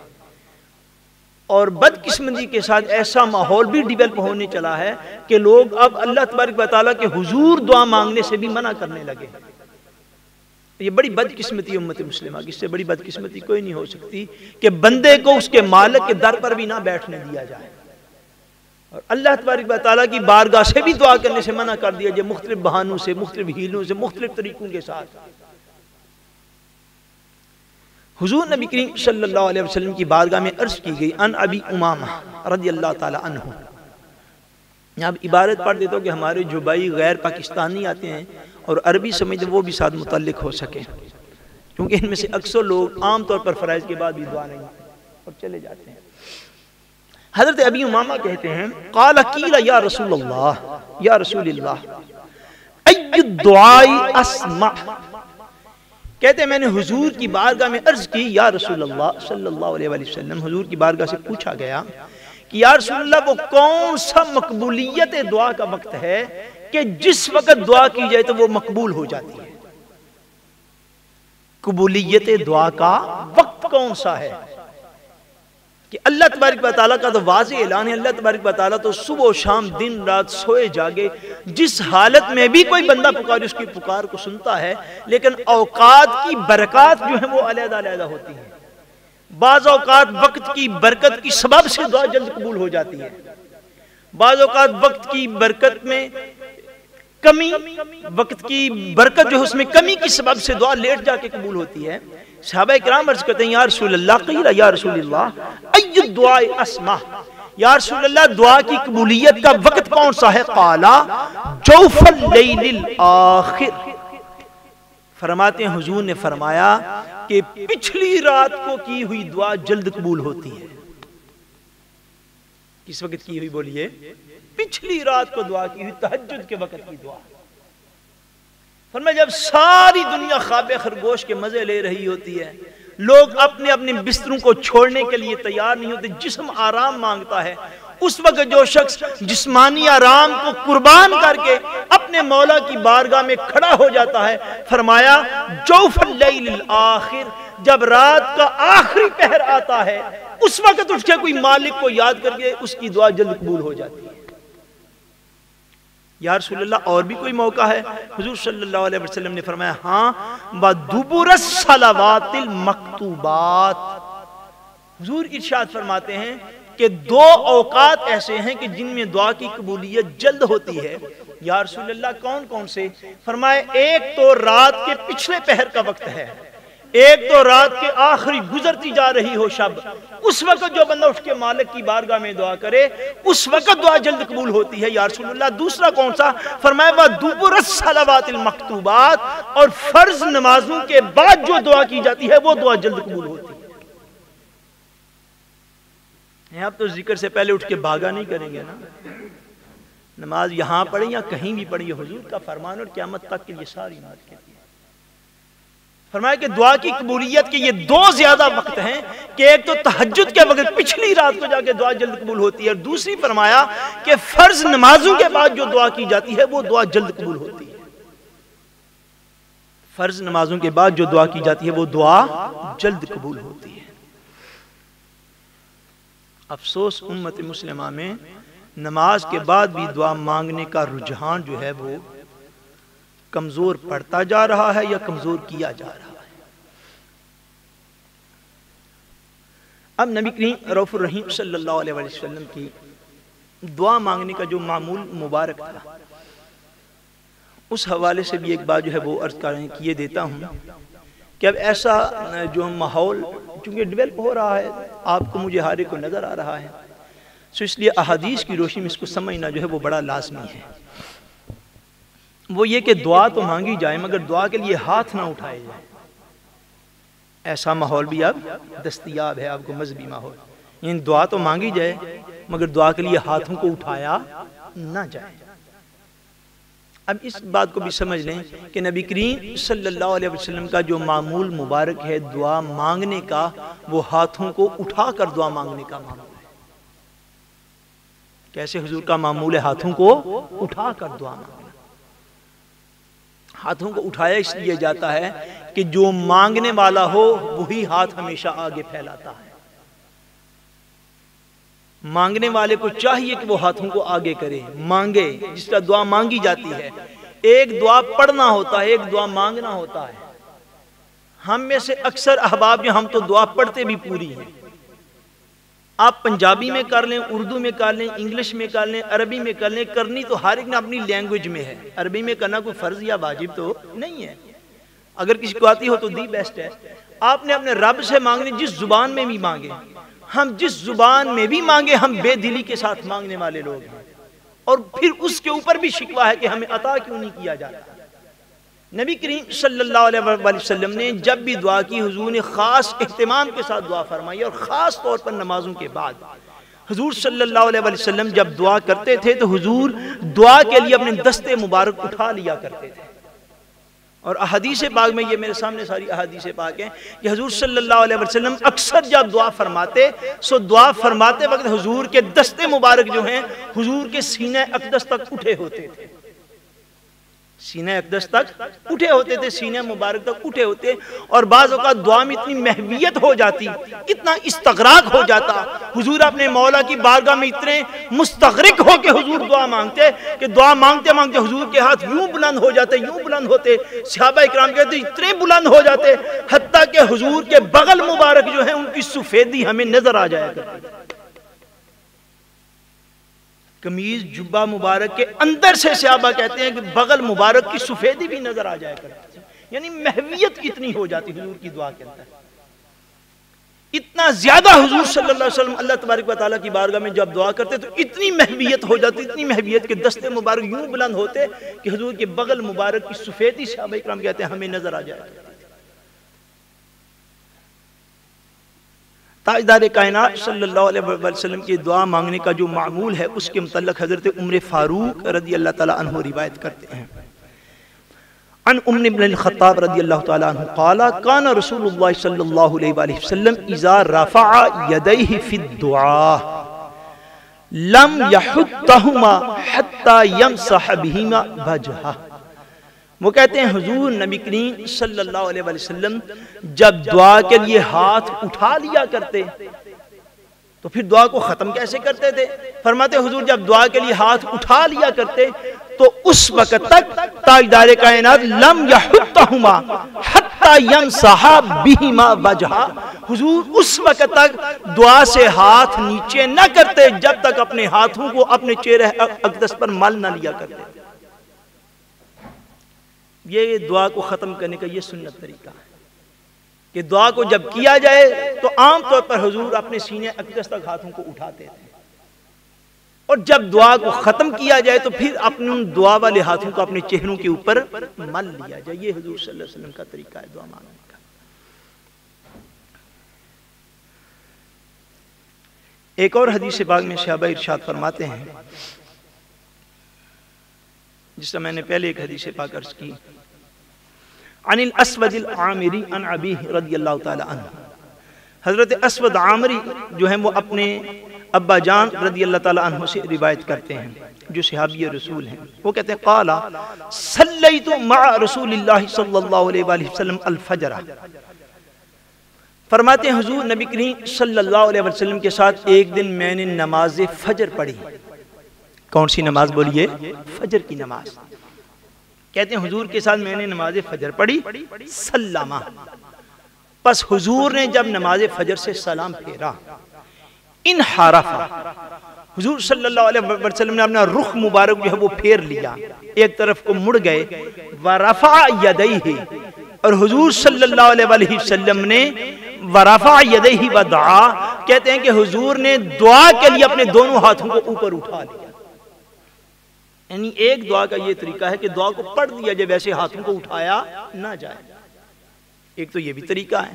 اور بدقسمتی کے ساتھ ایسا ماحول بھی ڈیولپ ہونے چلا ہے کہ لوگ اب اللہ تبارک و تعالیٰ کے حضور دعا مانگنے سے بھی منع کرنے لگے۔ یہ بڑی بدقسمتی امت مسلمہ کی، اس سے بڑی بدقسمتی کوئی نہیں ہو سکتی کہ بندے کو اس کے مالک کے در پر بھی نہ بیٹھنے دیا جائے، اور اللہ تبارک و تعالیٰ کی بارگاہ سے بھی دعا کرنے سے منع کر دیا جائے، مختلف بہانوں سے، مختلف ہیلوں سے، مختلف طریقوں کے ساتھ۔ حضور نبی کریم صلی اللہ علیہ وسلم کی بارگاہ میں عرض کی گئی، ان ابی امامہ رضی اللہ تعالی عنہ۔ یہاں عبارت پڑھ دیتا ہوں کہ ہمارے جو بھائی غیر پاکستانی آتے ہیں اور عربی سمجھتے وہ بھی ساتھ متعلق ہو سکے، کیونکہ ان میں سے اکثر لوگ عام طور پر فرائض کے بعد بھی دعا نہیں اور چلے جاتے ہیں۔ حضرت ابی امامہ کہتے ہیں، قال قیل یا رسول اللہ، یا رسول اللہ ای الدعاء اسمع، کہتے ہیں میں نے حضور کی بارگاہ میں عرض کی، یا رسول اللہ صلی اللہ علیہ وآلہ وسلم، حضور کی بارگاہ سے پوچھا گیا کہ یا رسول اللہ وہ کون سا مقبولیت دعا کا وقت ہے کہ جس وقت دعا کی جائے تو وہ مقبول ہو جاتی ہے؟ قبولیت دعا کا وقت کون سا ہے؟ کہ اللہ تبارک و تعالیٰ کا تو واضح اعلان ہے، اللہ تبارک و تعالیٰ تو صبح و شام دن رات سوئے جاگے جس حالت میں بھی کوئی بندہ پکارے اس کی پکار کو سنتا ہے، لیکن اوقات کی برکات جو ہیں وہ علیحدہ علیحدہ ہوتی ہیں۔ بعض اوقات وقت کی برکت کی سبب سے دعا جلد قبول ہو جاتی ہے، بعض اوقات وقت کی برکت میں کمی، وقت کی برکت جو ہے اس میں کمی کی سبب سے دعا لیٹ جا کے قبول ہوتی ہے۔ صحابہ اکرام عرض کرتے ہیں، یا رسول اللہ، قیل یا رسول اللہ ای الدعاء اسمع، یا رسول اللہ دعا کی قبولیت کا وقت کون سا ہے؟ قالا جوف اللیل الاخر، فرماتے ہیں حضور نے فرمایا کہ پچھلی رات کو کی ہوئی دعا جلد قبول ہوتی ہے۔ کس وقت کی ہوئی بولیے؟ پچھلی رات کو دعا کی ہوئی، تہجد کے وقت کی دعا۔ فرمایا جب ساری دنیا خواب خرگوش کے مزے لے رہی ہوتی ہے، لوگ اپنے اپنے بستروں کو چھوڑنے کے لیے تیار نہیں ہوتے، جسم آرام مانگتا ہے، اس وقت جو شخص جسمانی آرام کو قربان کر کے اپنے مولا کی بارگاہ میں کھڑا ہو جاتا ہے، فرمایا جوف اللیل الاخر، جب رات کا آخری پہر آتا ہے اس وقت اٹھ کے کوئی مالک کو یاد کر کے اس کی دعا جلد قبول ہو جاتی ہے۔ یا رسول اللہ اور بھی کوئی موقع ہے؟ حضور صلی اللہ علیہ وسلم نے فرمایا، ہاں، وَدُبُرَ الصَّلَوَاتِ الْمَكْتُوبَاتِ، حضور ارشاد فرماتے ہیں کہ دو اوقات ایسے ہیں کہ جن میں دعا کی قبولیت جلد ہوتی ہے۔ یا رسول اللہ کون کون سے؟ فرمائے ایک تو رات کے پچھلے پہر کا وقت ہے، ایک تو رات کے آخری گزرتی جا رہی ہو شب، اس وقت جو بندہ اٹھ کے مالک کی بارگاہ میں دعا کرے اس وقت دعا جلد قبول ہوتی ہے۔ یا رسول اللہ دوسرا کون سا؟ فرمایا وَدُبُرَ الصَّلَوَاتِ الْمَكْتُوبَاتِ، اور فرض نمازوں کے بعد جو دعا کی جاتی ہے وہ دعا جلد قبول ہوتی ہے۔ آپ تو ذکر سے پہلے اٹھ کے بھاگا نہیں کریں گے نا، نماز یہاں پڑھیں یا کہیں بھی پڑھیں، حضور کا فرمان اور قیامت تک کے لیے ساری بات کہتی ہے۔ فرمایا کہ دعا کی قبولیت کے یہ دو زیادہ وقت ہیں کہ ایک تو تہجد کے وقت پچھلی رات کو جا کے دعا جلد قبول ہوتی ہے، اور دوسری فرمایا کہ فرض نمازوں کے بعد جو دعا کی جاتی ہے وہ دعا جلد قبول ہوتی ہے۔ فرض نمازوں کے بعد جو دعا کی جاتی ہے وہ دعا جلد قبول ہوتی ہے۔ افسوس امت مسلمہ میں نماز کے بعد بھی دعا مانگنے کا رجحان جو ہے وہ کمزور پڑتا جا رہا ہے یا کمزور کیا جا رہا ہے۔ اب نبی کریم رؤوف الرحیم صلی اللہ علیہ وسلم کی دعا مانگنے کا جو معمول مبارک تھا، اس حوالے سے بھی ایک بات جو ہے وہ عرض کیے دیتا ہوں کہ اب ایسا جو ماحول چونکہ ڈیولپ ہو رہا ہے، آپ کو مجھے ہر ایک کو نظر آ رہا ہے، سو اس لیے احادیث کی روشنی میں اس کو سمجھنا جو ہے وہ بڑا لازمی ہے۔ وہ یہ کہ دعا تو مانگی جائے مگر دعا کے لیے ہاتھ نہ اٹھائے جائے، ایسا ماحول بھی اب دستیاب ہے آپ کو، مذہبی ماحول، یعنی دعا تو مانگی جائے مگر دعا کے لیے ہاتھوں کو اٹھایا نہ جائے۔ اب اس بات کو بھی سمجھ لیں کہ نبی کریم صلی اللہ علیہ وسلم کا جو معمول مبارک ہے دعا مانگنے کا، وہ ہاتھوں کو اٹھا کر دعا مانگنے کا معمول ہے۔ کیسے حضور کا معمول ہے؟ ہاتھوں کو اٹھا کر دعا مانگنا۔ ہاتھوں کو اٹھایا اس لیے جاتا ہے کہ جو مانگنے والا ہو وہی ہاتھ ہمیشہ آگے پھیلاتا ہے۔ مانگنے والے کو چاہیے کہ وہ ہاتھوں کو آگے کرے، مانگے، جس کا دعا مانگی جاتی ہے۔ ایک دعا پڑھنا ہوتا ہے، ایک دعا مانگنا ہوتا ہے۔ ہم میں سے اکثر احباب ہم تو دعا پڑھتے بھی پوری ہیں۔ آپ پنجابی میں کر لیں، اردو میں کر لیں، انگلش میں کر لیں، عربی میں کر لیں، کرنی تو ہر ایک نے اپنی لینگویج میں ہے۔ عربی میں کرنا کوئی فرض یا واجب تو نہیں ہے، اگر کسی کو آتی ہو تو دی بیسٹ ہے۔ آپ نے اپنے رب سے مانگنی، جس زبان میں بھی مانگے۔ ہم جس زبان میں بھی مانگے ہم بے دلی کے ساتھ مانگنے والے لوگ ہیں، اور پھر اس کے اوپر بھی شکوہ ہے کہ ہمیں عطا کیوں نہیں کیا جاتا۔ نبی کریم صلی اللہ علیہ وسلم نے جب بھی دعا کی، حضور نے خاص اہتمام کے ساتھ دعا فرمائی، اور خاص طور پر نمازوں کے بعد حضور صلی اللہ علیہ وسلم جب دعا کرتے تھے تو حضور دعا کے لیے اپنے دستے مبارک اٹھا لیا کرتے تھے۔ اور احادیث پاک میں، یہ میرے سامنے ساری احادیث پاک ہیں، کہ حضور صلی اللہ علیہ وسلم اکثر جب دعا فرماتے سو دعا فرماتے وقت حضور کے دستے مبارک جو ہیں حضور کے سینہ اقدس تک اٹھے ہوتے تھے۔ سینہ اقدس تک اٹھے ہوتے تھے، سینہ مبارک تک اٹھے ہوتے، اور بعض اوقات دعا میں اتنی محویت ہو جاتی، اتنا استغراق ہو جاتا، حضور اپنے مولا کی بارگاہ میں اتنے مستغرق ہو کے حضور دعا مانگتے کہ دعا مانگتے مانگتے حضور کے ہاتھ یوں بلند ہو جاتے، یوں بلند ہوتے، صحابہ اکرام کہتے اتنے بلند ہو جاتے حتیٰ کہ حضور کے بغل مبارک جو ہیں ان کی سفیدی ہمیں نظر آ جایا کرتی۔ قمیض جبہ مبارک کے اندر سے صحابہ کہتے ہیں کہ بغل مبارک کی سفیدی بھی نظر آ جایا کرتی، یعنی محویت کتنی ہو جاتی حضور کی دعا کے اندر۔ اتنا زیادہ حضور صلی اللہ علیہ وسلم اللہ تبارک و تعالیٰ کی بارگاہ میں جب دعا کرتے تو اتنی محویت ہو جاتی، اتنی محویت کہ دستے مبارک یوں بلند ہوتے کہ حضور کے بغل مبارک کی سفیدی صحابہ اکرام کہتے ہیں ہمیں نظر آ جایا کرتی۔ تاجدار کائنات صلی اللہ علیہ وسلم کی دعا مانگنے کا جو معمول ہے اس کے متعلق حضرت عمر فاروق رضی اللہ تعالیٰ عنہ روایت کرتے ہیں، عن عمر بن الخطاب رضی اللہ تعالیٰ عنہ قال کان رسول اللہ صلی اللہ علیہ وآلہ وسلم اذا رفع یدیہ فی الدعاء لم یحطہما حتی یمسح بہما وجہہ۔ وہ کہتے ہیں حضور نبی کریم صلی اللہ علیہ وسلم جب دعا کے لیے ہاتھ اٹھا لیا کرتے تو پھر دعا کو ختم کیسے کرتے تھے؟ فرماتے حضور جب دعا کے لیے ہاتھ اٹھا لیا کرتے تو اس وقت تک تاجدار کائنات لم یحطہما حتی یمسح بہما وجہہ، حضور اس وقت تک دعا سے ہاتھ نیچے نہ کرتے جب تک اپنے ہاتھوں کو اپنے چہرے اقدس پر مل نہ لیا کرتے۔ یہ دعا کو ختم کرنے کا یہ سنت طریقہ ہے کہ دعا کو جب کیا جائے تو عام طور پر حضور اپنے سینے اقدس تک ہاتھوں کو اٹھاتے تھے، اور جب دعا کو ختم کیا جائے تو پھر اپنے دعا والے ہاتھوں کو اپنے چہروں کے اوپر مل لیا جائے۔ یہ حضور صلی اللہ علیہ وسلم کا طریقہ ہے دعا مانگنے کا۔ ایک اور حدیث پاک میں صحابہ ارشاد فرماتے ہیں، جس سے میں نے پہلے ایک حدیث پاک عرض کی، عن الاسود العامری عن ابیہ رضی اللہ تعالی عنہ، حضرت اسود عامری جو ہیں وہ اپنے ابا جان رضی اللہ تعالی عنہ سے روایت کرتے ہیں جو صحابی رسول ہیں۔ وہ کہتے ہیں قال صلیت مع رسول اللہ صلی اللہ علیہ وآلہ وسلم الفجر، فرماتے ہیں حضور نبی کریم صلی اللہ علیہ وسلم کے ساتھ ایک دن میں نے نماز فجر پڑھی۔ کون سی نماز بولیے؟ فجر کی نماز۔ کہتے ہیں حضور کے ساتھ میں نے نماز فجر پڑھی، سلامہ، پس حضور نے جب نماز فجر سے سلام پھیرا، انحرف، حضور صلی اللہ علیہ وسلم نے اپنا رخ مبارک جو ہے وہ پھیر لیا، ایک طرف کو مڑ گئے، ورفع یدیہ، اور حضور صلی اللہ علیہ وسلم نے ورفع یدیہ ودعا، کہتے ہیں کہ حضور نے دعا کے لیے اپنے دونوں ہاتھوں کو اوپر اٹھا لیا۔ یعنی ایک دعا کا یہ طریقہ ہے کہ دعا کو پڑھ دیا جائے، ویسے ہاتھوں کو اٹھایا نہ جائے، ایک تو یہ بھی طریقہ ہے،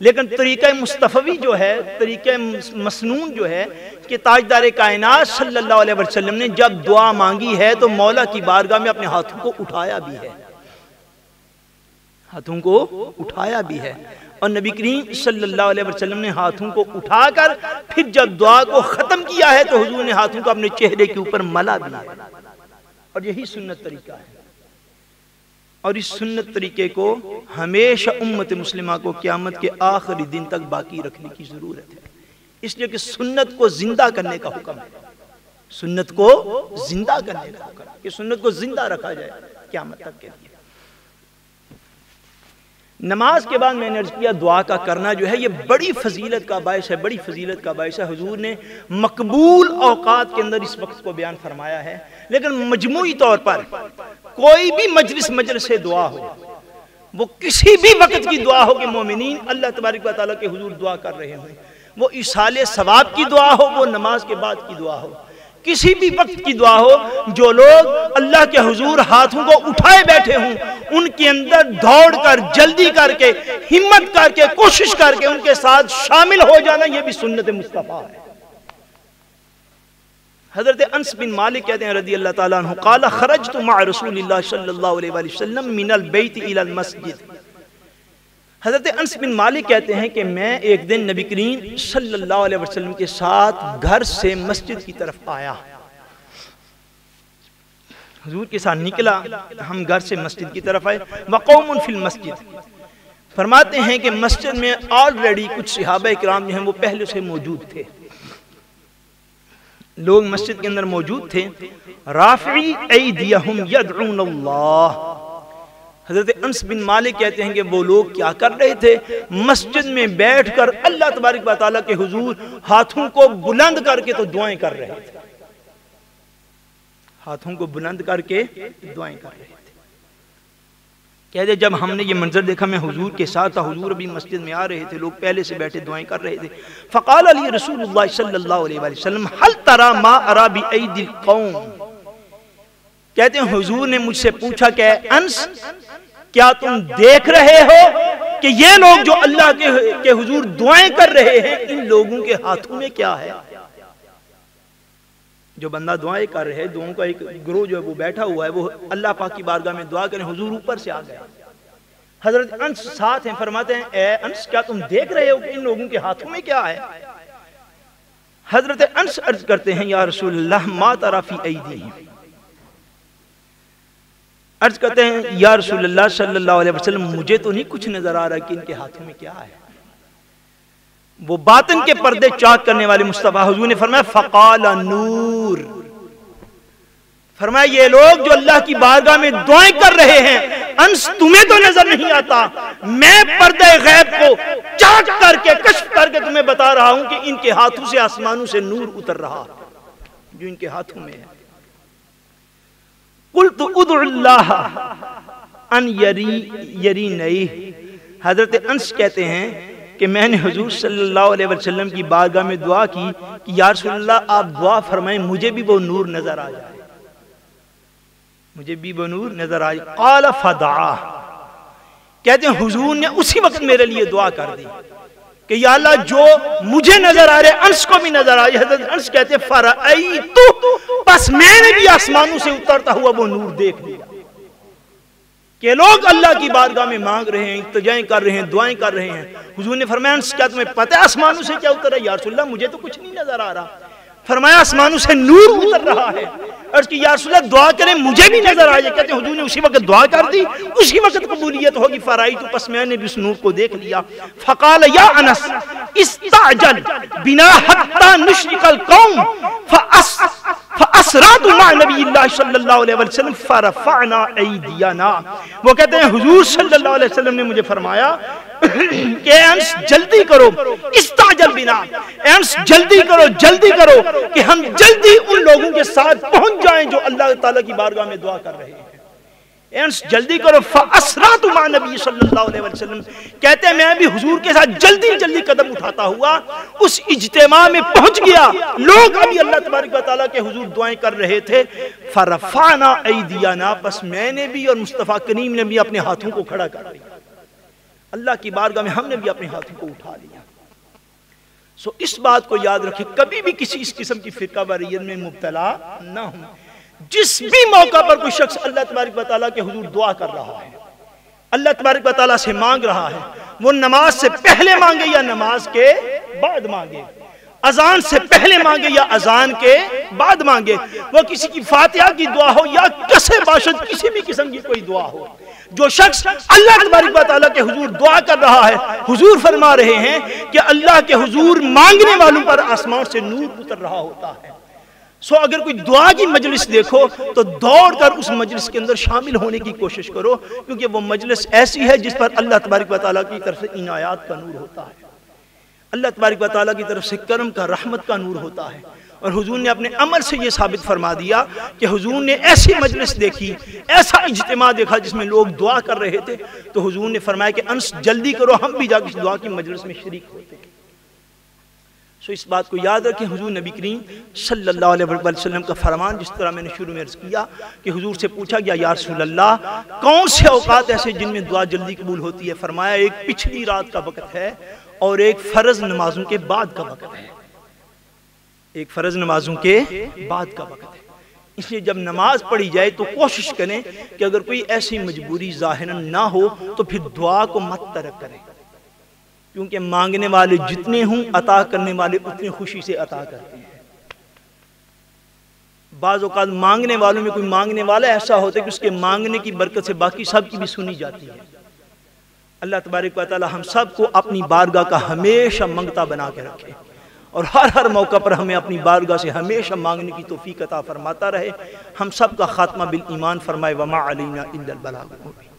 لیکن طریقہ مصطفی جو ہے، طریقہ مسنون جو ہے کہ تاجدار کائنات صلی اللہ علیہ وسلم نے جب دعا مانگی ہے تو مولا کی بارگاہ میں اپنے ہاتھوں کو اٹھایا بھی ہے، ہاتھوں کو اٹھایا بھی ہے، اور نبی کریم صلی اللہ علیہ وسلم نے ہاتھوں کو اٹھا کر پھر جب دعا کو ختم کیا ہے تو حضور نے ہاتھوں کو اپنے چہرے کے اوپر ملا دیا، اور یہی سنت طریقہ ہے۔ اور اس سنت طریقے کو ہمیشہ امت مسلمہ کو قیامت کے آخری دن تک باقی رکھنے کی ضرورت ہے، اس لیے کہ سنت کو زندہ کرنے کا حکم ہے، سنت کو زندہ کرنے کا حکم ہے کہ سنت کو زندہ رکھا جائے قیامت تک کے لیے۔ نماز کے بعد میں نے عرض کیا دعا کا کرنا جو ہے یہ بڑی فضیلت کا باعث ہے، بڑی فضیلت کا باعث ہے۔ حضور نے مقبول اوقات کے اندر اس وقت کو بیان فرمایا ہے، لیکن مجموعی طور پر کوئی بھی مجلس دعا ہو، وہ کسی بھی وقت کی دعا ہو کہ مومنین اللہ تبارک و تعالیٰ کے حضور دعا کر رہے ہوں، وہ ایصال ثواب کی دعا ہو، وہ نماز کے بعد کی دعا ہو، کسی بھی وقت کی دعا ہو، جو لوگ اللہ کے حضور ہاتھوں کو اٹھائے بیٹھے ہوں ان کے اندر دوڑ کر، جلدی کر کے، ہمت کر کے، کوشش کر کے ان کے ساتھ شامل ہو جانا، یہ بھی سنت مصطفیٰ ہے۔ حضرت انس بن مالک کہتے ہیں رضی اللہ تعالیٰ عنہ قال خرجت مع رسول اللہ صلی اللہ علیہ وسلم من البیت الى المسجد۔ حضرت انس بن مالک کہتے ہیں کہ میں ایک دن نبی کریم صلی اللہ علیہ وسلم کے ساتھ گھر سے مسجد کی طرف آیا، حضور کے ساتھ نکلا، ہم گھر سے مسجد کی طرف آئے، وقوم فی المسجد، فرماتے ہیں کہ مسجد میں آلریڈی کچھ صحابہ کرام جو ہیں وہ پہلے سے موجود تھے، لوگ مسجد کے اندر موجود تھے، رافعی ایدیہم یدعون اللہ۔ حضرت انس بن مالک کہتے ہیں کہ وہ لوگ کیا کر رہے تھے، مسجد میں بیٹھ کر اللہ تبارک و تعالیٰ کے حضور ہاتھوں کو بلند کر کے تو دعائیں کر رہے تھے، ہاتھوں کو بلند کر کے دعائیں کر رہے تھے۔ کہتے جب ہم نے یہ منظر دیکھا، میں حضور کے ساتھ تھا، حضور ابھی مسجد میں آ رہے تھے، لوگ پہلے سے بیٹھے دعائیں کر رہے تھے، فقال علی رسول اللہ صلی اللہ علیہ وسلم هل ترى ما ارى بأيدي القوم۔ کہتے ہیں حضور نے مجھ سے پوچھا کہ انس کیا تم دیکھ رہے ہو کہ یہ لوگ جو اللہ کے حضور دعائیں کر رہے ہیں ان لوگوں کے ہاتھوں میں کیا ہے؟ جو بندہ دعائیں کر رہے ہیں، دعاؤں کا ایک گروہ جو ہے وہ بیٹھا ہوا ہے، وہ اللہ پاک کی بارگاہ میں دعا کریں، حضور اوپر سے آ گیا، حضرت انس ساتھ ہیں، فرماتے ہیں اے انس کیا تم دیکھ رہے ہو کہ ان لوگوں کے ہاتھوں میں کیا ہے؟ حضرت انس عرض کرتے ہیں یا رسول اللہ ما تری فی ایدیہم، عرض کرتے ہیں یا رسول اللہ صلی اللہ علیہ وسلم مجھے تو نہیں کچھ نظر آ رہا کہ ان کے ہاتھوں میں کیا ہے۔ وہ باطن کے پردے چاک کرنے والے مصطفیٰ حضور نے فرمایا فقال نور، فرمایا یہ لوگ جو اللہ کی بارگاہ میں دعائیں کر رہے ہیں انس تمہیں تو نظر نہیں آتا، میں پردے غیب کو چاک کر کے کشف کر کے تمہیں بتا رہا ہوں کہ ان کے ہاتھوں سے آسمانوں سے نور اتر رہا جو ان کے ہاتھوں میں ہے۔ قلت ادعو اللہ ان یرینی، حضرت انس کہتے ہیں کہ میں نے حضور صلی اللہ علیہ وسلم کی بارگاہ میں دعا کی کہ یا رسول اللہ آپ دعا فرمائیں مجھے بھی وہ نور نظر آ جائے، مجھے بھی وہ نور نظر آ جائے۔ قال فدعا، کہتے ہیں حضور نے اسی وقت میرے لیے دعا کر دی کہ یا اللہ جو مجھے نظر آ رہے انس کو بھی نظر آ جائے۔ حضرت انس کہتے ہیں فرأیت، بس میں نے بھی آسمانوں سے اترتا ہوا وہ نور دیکھ لیا کہ لوگ اللہ کی بارگاہ میں مانگ رہے ہیں، التجائیں کر رہے ہیں، دعائیں کر رہے ہیں۔ حضور نے فرمایا انس کیا تمہیں پتہ ہے آسمانوں سے کیا اتر رہا ہے؟ یا رسول اللہ مجھے تو کچھ نہیں نظر آ رہا۔ فرمایا آسمانوں سے نور اتر رہا ہے۔ عرض کی یا رسول اللہ دعا کریں مجھے بھی نظر آ جائے۔ کہتے ہیں حضور نے اسی وقت دعا کر دی، اسی وقت قبولیت ہوگی۔ فرائیت، پس میں نے بھی اس نور کو دیکھ لیا۔ فقال یا انس استعجل بنا حتی نشرق القوم فاسرعت مع نبی اللہ صلی اللہ علیہ وسلم فرفعنا ایدینا۔ وہ کہتے ہیں حضور صلی اللہ علیہ وسلم نے مجھے فرمایا کہ انس جلدی کرو، استعجل بنا، انس جلدی کرو، جلدی کرو کہ ہم جلدی ان لوگوں کے ساتھ پہنچ جائیں جو اللہ تعالیٰ کی بارگاہ میں دعا کر رہے ہیں۔ انس جلدی کرو۔ فاسرعت مع نبی صلی اللہ علیہ وسلم، کہتے ہیں میں بھی حضور کے ساتھ جلدی جلدی قدم اٹھاتا ہوا اس اجتماع میں پہنچ گیا، لوگ ابھی اللہ تبارک و تعالیٰ کے حضور دعائیں کر رہے تھے۔ فرفعنا ایدینا، بس میں نے بھی اور مصطفیٰ کریم نے بھی اپنے ہاتھوں کو کھڑا کر دیا۔ اللہ کی بارگاہ میں ہم نے بھی اپنے ہاتھوں کو اٹھا لیا۔ سو اس بات کو یاد رکھیں، کبھی بھی کسی اس قسم کی فرقہ واریت میں مبتلا نہ ہوں۔ جس بھی موقع پر کوئی شخص اللہ تبارک و تعالیٰ کے حضور دعا کر رہا ہے، اللہ تبارک و تعالیٰ سے مانگ رہا ہے، وہ نماز سے پہلے مانگے یا نماز کے بعد مانگے، اذان سے پہلے مانگے یا اذان کے بعد مانگے، وہ کسی کی فاتحہ کی دعا ہو یا کسے باشد کسی بھی قسم کی کوئی دعا ہو، جو شخص اللہ تبارک و تعالیٰ کے حضور دعا کر رہا ہے، حضور فرما رہے ہیں کہ اللہ کے حضور مانگنے والوں پر آسمان سے نور اتر رہا ہوتا ہے۔ سو اگر کوئی دعا کی مجلس دیکھو تو دوڑ کر اس مجلس کے اندر شامل ہونے کی کوشش کرو، کیونکہ وہ مجلس ایسی ہے جس پر اللہ تبارک و تعالیٰ کی طرف سے عنایات کا نور ہوتا ہے، اللہ تبارک و تعالیٰ کی طرف سے کرم کا، رحمت کا نور ہوتا ہے۔ اور حضور نے اپنے عمل سے یہ ثابت فرما دیا کہ حضور نے ایسی مجلس دیکھی، ایسا اجتماع دیکھا جس میں لوگ دعا کر رہے تھے، تو حضور نے فرمایا کہ انس جلدی کرو، ہم بھی جا کے دعا کی مجلس میں شریک ہوتے ہیں۔ سو اس بات کو یاد رکھیں، حضور نبی کریم صلی اللہ علیہ وسلم کا فرمان، جس طرح میں نے شروع میں عرض کیا کہ حضور سے پوچھا گیا یا رسول اللہ کون سے اوقات ایسے جن میں دعا جلدی قبول ہوتی ہے؟ فرمایا ایک پچھلی رات کا وقت ہے اور ایک فرض نمازوں کے بعد کا وقت ہے، ایک فرض نمازوں کے بعد کا وقت ہے۔ اس لیے جب نماز پڑھی جائے تو کوشش کریں کہ اگر کوئی ایسی مجبوری ظاہراً نہ ہو تو پھر دعا کو مت ترک کریں، کیونکہ مانگنے والے جتنے ہوں عطا کرنے والے اتنی خوشی سے عطا کرتے ہیں۔ بعض اوقات مانگنے والوں میں کوئی مانگنے والا ایسا ہوتا ہے کہ اس کے مانگنے کی برکت سے باقی سب کی بھی سنی جاتی ہے۔ اللہ تبارک و تعالی ہم سب کو اپنی بارگاہ کا ہمیشہ منگتا بنا کے رکھے، اور ہر موقع پر ہمیں اپنی بارگاہ سے ہمیشہ مانگنے کی توفیق عطا فرماتا رہے۔ ہم سب کا خاتمہ بالایمان فرمائے، وما علینا الا البلاغ المبین۔